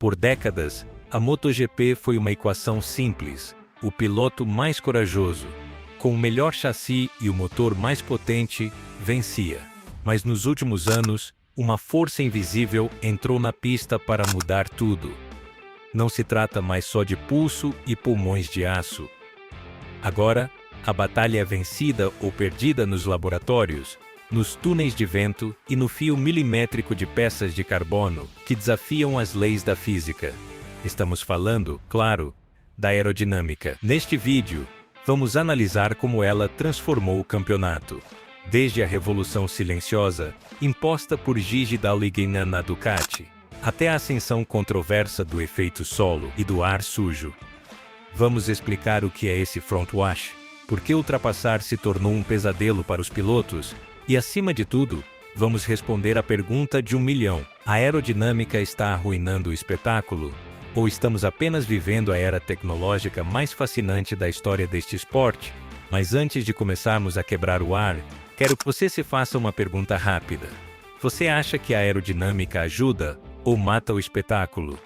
Por décadas, a MotoGP foi uma equação simples. O piloto mais corajoso, com o melhor chassi e o motor mais potente, vencia. Mas nos últimos anos, uma força invisível entrou na pista para mudar tudo. Não se trata mais só de pulso e pulmões de aço. Agora, a batalha é vencida ou perdida nos laboratórios, nos túneis de vento e no fio milimétrico de peças de carbono que desafiam as leis da física. Estamos falando, claro, da aerodinâmica. Neste vídeo, vamos analisar como ela transformou o campeonato. Desde a revolução silenciosa, imposta por Gigi Dall'Igna na Ducati, até a ascensão controversa do efeito solo e do ar sujo. Vamos explicar o que é esse front wash, por que ultrapassar se tornou um pesadelo para os pilotos, e acima de tudo, vamos responder a pergunta de 1 milhão. A aerodinâmica está arruinando o espetáculo? Ou estamos apenas vivendo a era tecnológica mais fascinante da história deste esporte? Mas antes de começarmos a quebrar o ar, quero que você se faça uma pergunta rápida. Você acha que a aerodinâmica ajuda ou mata o espetáculo?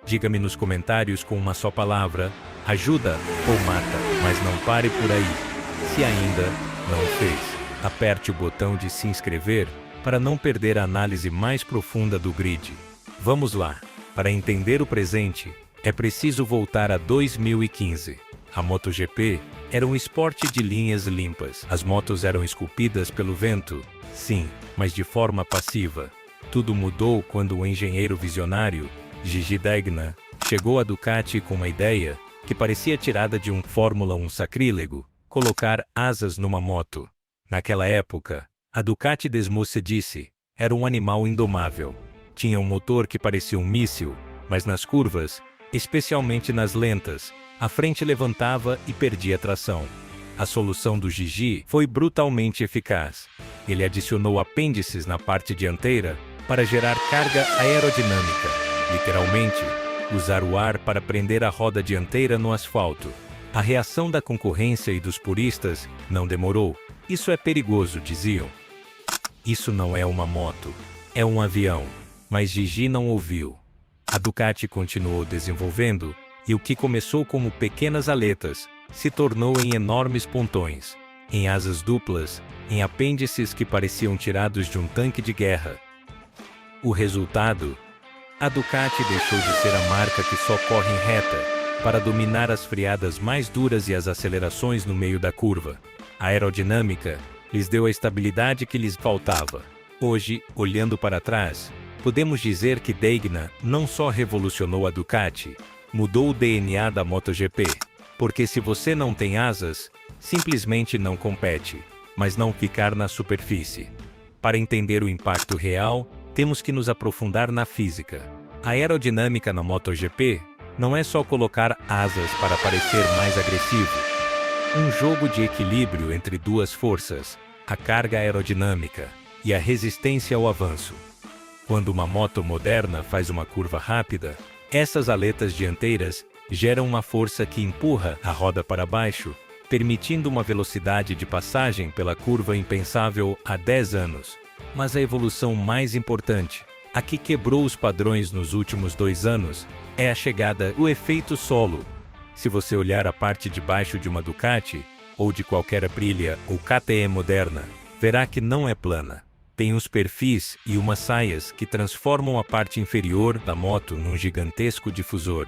Diga-me nos comentários com uma só palavra: ajuda ou mata, mas não pare por aí. Se ainda não o fez, aperte o botão de se inscrever para não perder a análise mais profunda do grid. Vamos lá! Para entender o presente, é preciso voltar a 2015. A MotoGP era um esporte de linhas limpas. As motos eram esculpidas pelo vento, sim, mas de forma passiva. Tudo mudou quando o engenheiro visionário, Gigi Dall'Igna, chegou à Ducati com uma ideia que parecia tirada de um Fórmula 1 sacrílego: colocar asas numa moto. Naquela época, a Ducati desmocedice era um animal indomável. Tinha um motor que parecia um míssil, mas nas curvas, especialmente nas lentas, a frente levantava e perdia tração. A solução do Gigi foi brutalmente eficaz. Ele adicionou apêndices na parte dianteira para gerar carga aerodinâmica, literalmente, usar o ar para prender a roda dianteira no asfalto. A reação da concorrência e dos puristas não demorou. Isso é perigoso, diziam. Isso não é uma moto, é um avião. Mas Gigi não ouviu. A Ducati continuou desenvolvendo, e o que começou como pequenas aletas se tornou em enormes pontões, em asas duplas, em apêndices que pareciam tirados de um tanque de guerra. O resultado? A Ducati deixou de ser a marca que só corre em reta, para dominar as freadas mais duras e as acelerações no meio da curva. A aerodinâmica lhes deu a estabilidade que lhes faltava. Hoje, olhando para trás, podemos dizer que Dall'Igna não só revolucionou a Ducati, mudou o DNA da MotoGP. Porque se você não tem asas, simplesmente não compete, mas não ficar na superfície. Para entender o impacto real, temos que nos aprofundar na física. A aerodinâmica na MotoGP não é só colocar asas para parecer mais agressivo. Um jogo de equilíbrio entre duas forças, a carga aerodinâmica e a resistência ao avanço. Quando uma moto moderna faz uma curva rápida, essas aletas dianteiras geram uma força que empurra a roda para baixo, permitindo uma velocidade de passagem pela curva impensável há 10 anos. Mas a evolução mais importante, a que quebrou os padrões nos últimos 2 anos, é a chegada do efeito solo. Se você olhar a parte de baixo de uma Ducati, ou de qualquer Aprilia ou KTM moderna, verá que não é plana. Tem uns perfis e umas saias que transformam a parte inferior da moto num gigantesco difusor.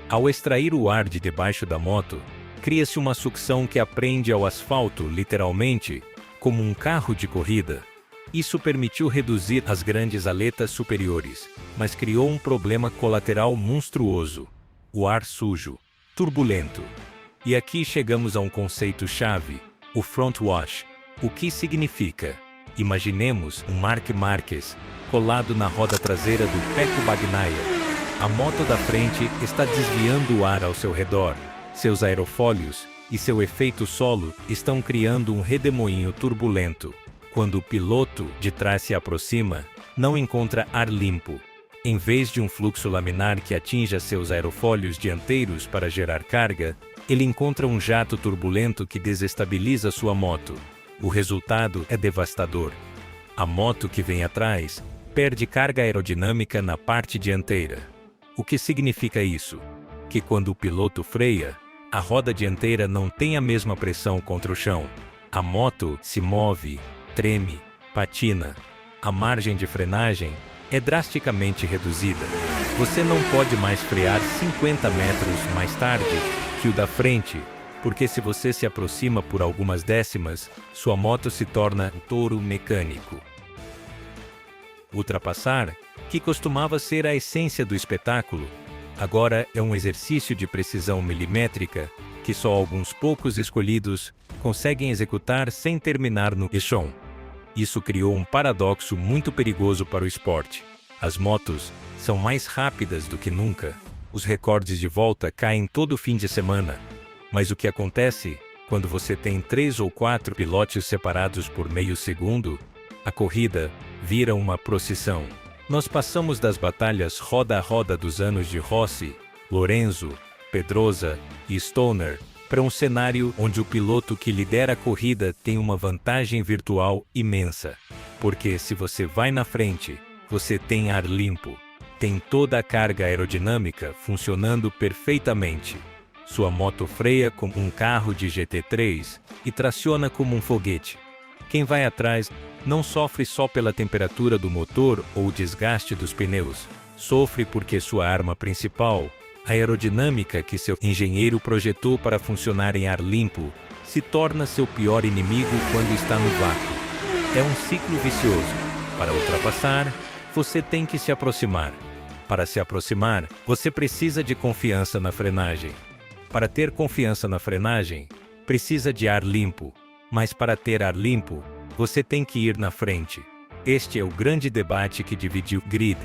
Ao extrair o ar de debaixo da moto, cria-se uma sucção que aprende ao asfalto, literalmente, como um carro de corrida. Isso permitiu reduzir as grandes aletas superiores, mas criou um problema colateral monstruoso: o ar sujo, turbulento. E aqui chegamos a um conceito-chave: o front wash. O que significa? Imaginemos um Marc Marquez colado na roda traseira do Pecco Bagnaia. A moto da frente está desviando o ar ao seu redor. Seus aerofólios e seu efeito solo estão criando um redemoinho turbulento. Quando o piloto de trás se aproxima, não encontra ar limpo. Em vez de um fluxo laminar que atinja seus aerofólios dianteiros para gerar carga, ele encontra um jato turbulento que desestabiliza sua moto. O resultado é devastador. A moto que vem atrás perde carga aerodinâmica na parte dianteira. O que significa isso? Que quando o piloto freia, a roda dianteira não tem a mesma pressão contra o chão. A moto se move, treme, patina. A margem de frenagem é drasticamente reduzida. Você não pode mais frear 50 metros mais tarde que o da frente, porque se você se aproxima por algumas décimas, sua moto se torna um touro mecânico. Ultrapassar, que costumava ser a essência do espetáculo, agora é um exercício de precisão milimétrica que só alguns poucos escolhidos conseguem executar sem terminar no chão. Isso criou um paradoxo muito perigoso para o esporte. As motos são mais rápidas do que nunca. Os recordes de volta caem todo fim de semana. Mas o que acontece quando você tem 3 ou 4 pilotos separados por meio segundo? A corrida vira uma procissão. Nós passamos das batalhas roda a roda dos anos de Rossi, Lorenzo, Pedrosa e Stoner para um cenário onde o piloto que lidera a corrida tem uma vantagem virtual imensa. Porque se você vai na frente, você tem ar limpo, tem toda a carga aerodinâmica funcionando perfeitamente. Sua moto freia como um carro de GT3 e traciona como um foguete. Quem vai atrás não sofre só pela temperatura do motor ou o desgaste dos pneus. Sofre porque sua arma principal, a aerodinâmica que seu engenheiro projetou para funcionar em ar limpo, se torna seu pior inimigo quando está no vácuo. É um ciclo vicioso. Para ultrapassar, você tem que se aproximar. Para se aproximar, você precisa de confiança na frenagem. Para ter confiança na frenagem, precisa de ar limpo. Mas para ter ar limpo, você tem que ir na frente. Este é o grande debate que dividiu o grid.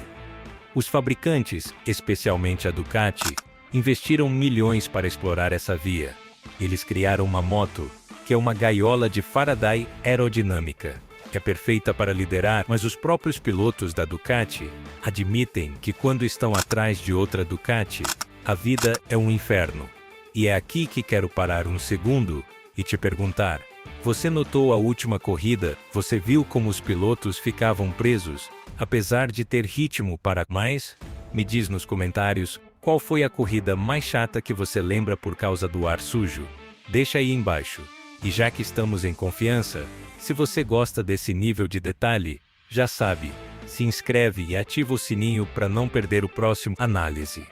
Os fabricantes, especialmente a Ducati, investiram milhões para explorar essa via. Eles criaram uma moto, que é uma gaiola de Faraday aerodinâmica. É perfeita para liderar, mas os próprios pilotos da Ducati admitem que quando estão atrás de outra Ducati, a vida é um inferno. E é aqui que quero parar um segundo e te perguntar: você notou a última corrida? Você viu como os pilotos ficavam presos, apesar de ter ritmo para mais? Me diz nos comentários qual foi a corrida mais chata que você lembra por causa do ar sujo. Deixa aí embaixo. E já que estamos em confiança, se você gosta desse nível de detalhe, já sabe, se inscreve e ativa o sininho para não perder o próximo análise.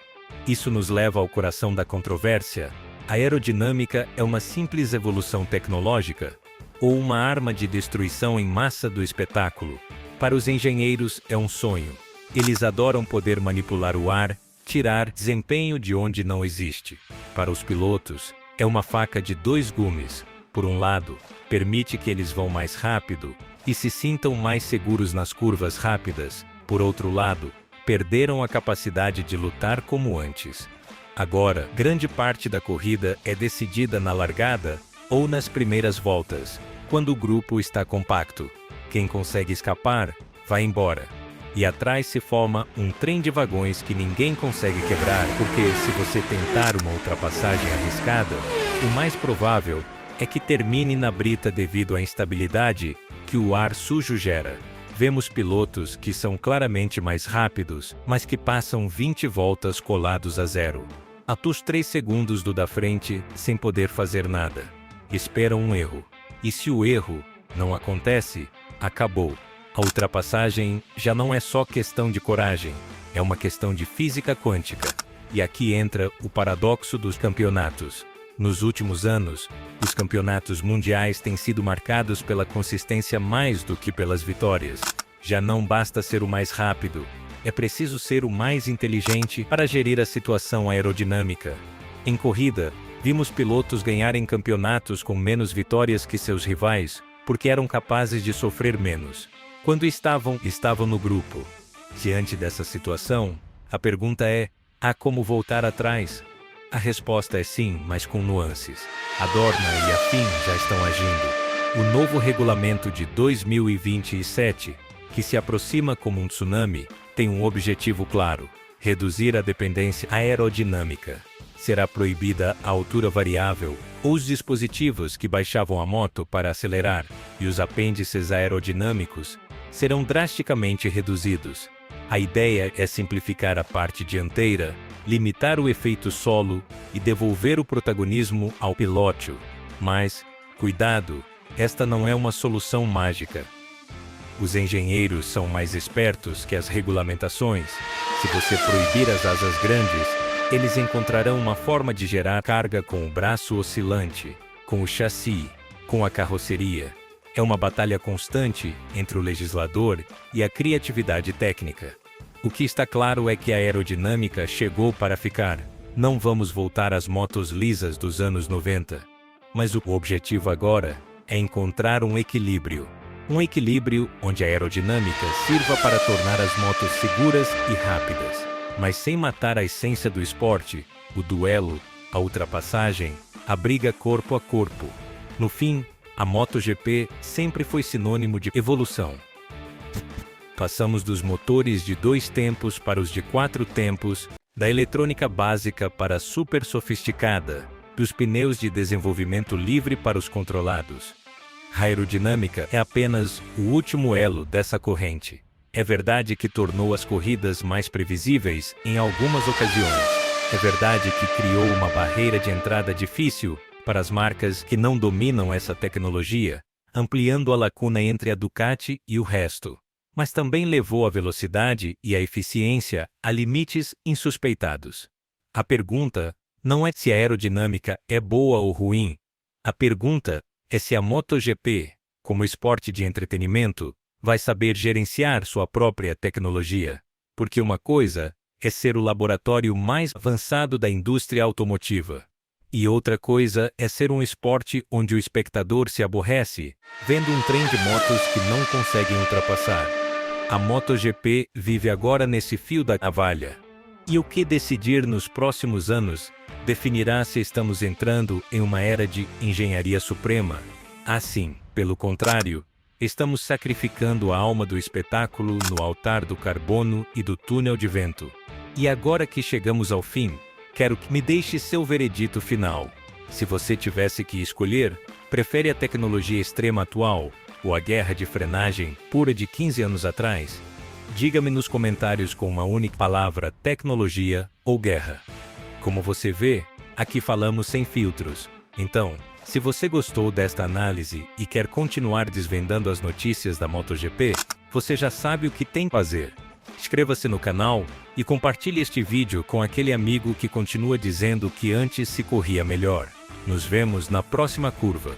Isso nos leva ao coração da controvérsia. A aerodinâmica é uma simples evolução tecnológica ou uma arma de destruição em massa do espetáculo? Para os engenheiros é um sonho. Eles adoram poder manipular o ar, tirar desempenho de onde não existe. Para os pilotos, é uma faca de 2 gumes. Por um lado, permite que eles vão mais rápido e se sintam mais seguros nas curvas rápidas. Por outro lado, perderam a capacidade de lutar como antes. Agora, grande parte da corrida é decidida na largada ou nas primeiras voltas, quando o grupo está compacto. Quem consegue escapar, vai embora. E atrás se forma um trem de vagões que ninguém consegue quebrar, porque se você tentar uma ultrapassagem arriscada, o mais provável é que termine na brita devido à instabilidade que o ar sujo gera. Vemos pilotos que são claramente mais rápidos, mas que passam 20 voltas colados a zero. Até os 3 segundos do da frente, sem poder fazer nada. Esperam um erro. E se o erro não acontece, acabou. A ultrapassagem já não é só questão de coragem, é uma questão de física quântica. E aqui entra o paradoxo dos campeonatos. Nos últimos anos, os campeonatos mundiais têm sido marcados pela consistência mais do que pelas vitórias. Já não basta ser o mais rápido, é preciso ser o mais inteligente para gerir a situação aerodinâmica. Em corrida, vimos pilotos ganharem campeonatos com menos vitórias que seus rivais, porque eram capazes de sofrer menos. Quando estavam no grupo. Diante dessa situação, a pergunta é: há como voltar atrás? A resposta é sim, mas com nuances. A Dorna e a FIM já estão agindo. O novo regulamento de 2027, que se aproxima como um tsunami, tem um objetivo claro: reduzir a dependência aerodinâmica. Será proibida a altura variável, ou os dispositivos que baixavam a moto para acelerar, e os apêndices aerodinâmicos serão drasticamente reduzidos. A ideia é simplificar a parte dianteira, limitar o efeito solo e devolver o protagonismo ao piloto. Mas, cuidado, esta não é uma solução mágica. Os engenheiros são mais espertos que as regulamentações. Se você proibir as asas grandes, eles encontrarão uma forma de gerar carga com o braço oscilante, com o chassi, com a carroceria. É uma batalha constante entre o legislador e a criatividade técnica. O que está claro é que a aerodinâmica chegou para ficar. Não vamos voltar às motos lisas dos anos 90. Mas o objetivo agora é encontrar um equilíbrio. Um equilíbrio onde a aerodinâmica sirva para tornar as motos seguras e rápidas, mas sem matar a essência do esporte, o duelo, a ultrapassagem, a briga corpo a corpo. No fim, a MotoGP sempre foi sinônimo de evolução. Passamos dos motores de 2 tempos para os de 4 tempos, da eletrônica básica para a super sofisticada, dos pneus de desenvolvimento livre para os controlados. A aerodinâmica é apenas o último elo dessa corrente. É verdade que tornou as corridas mais previsíveis em algumas ocasiões. É verdade que criou uma barreira de entrada difícil para as marcas que não dominam essa tecnologia, ampliando a lacuna entre a Ducati e o resto. Mas também levou a velocidade e a eficiência a limites insuspeitados. A pergunta não é se a aerodinâmica é boa ou ruim. A pergunta é se a MotoGP, como esporte de entretenimento, vai saber gerenciar sua própria tecnologia. Porque uma coisa é ser o laboratório mais avançado da indústria automotiva. E outra coisa é ser um esporte onde o espectador se aborrece, vendo um trem de motos que não conseguem ultrapassar. A MotoGP vive agora nesse fio da navalha. E o que decidir nos próximos anos definirá se estamos entrando em uma era de engenharia suprema. Assim, pelo contrário, estamos sacrificando a alma do espetáculo no altar do carbono e do túnel de vento. E agora que chegamos ao fim, quero que me deixe seu veredito final. Se você tivesse que escolher, prefere a tecnologia extrema atual ou a guerra de frenagem pura de 15 anos atrás? Diga-me nos comentários com uma única palavra: tecnologia ou guerra. Como você vê, aqui falamos sem filtros. Então, se você gostou desta análise e quer continuar desvendando as notícias da MotoGP, você já sabe o que tem que fazer. Inscreva-se no canal e compartilhe este vídeo com aquele amigo que continua dizendo que antes se corria melhor. Nos vemos na próxima curva.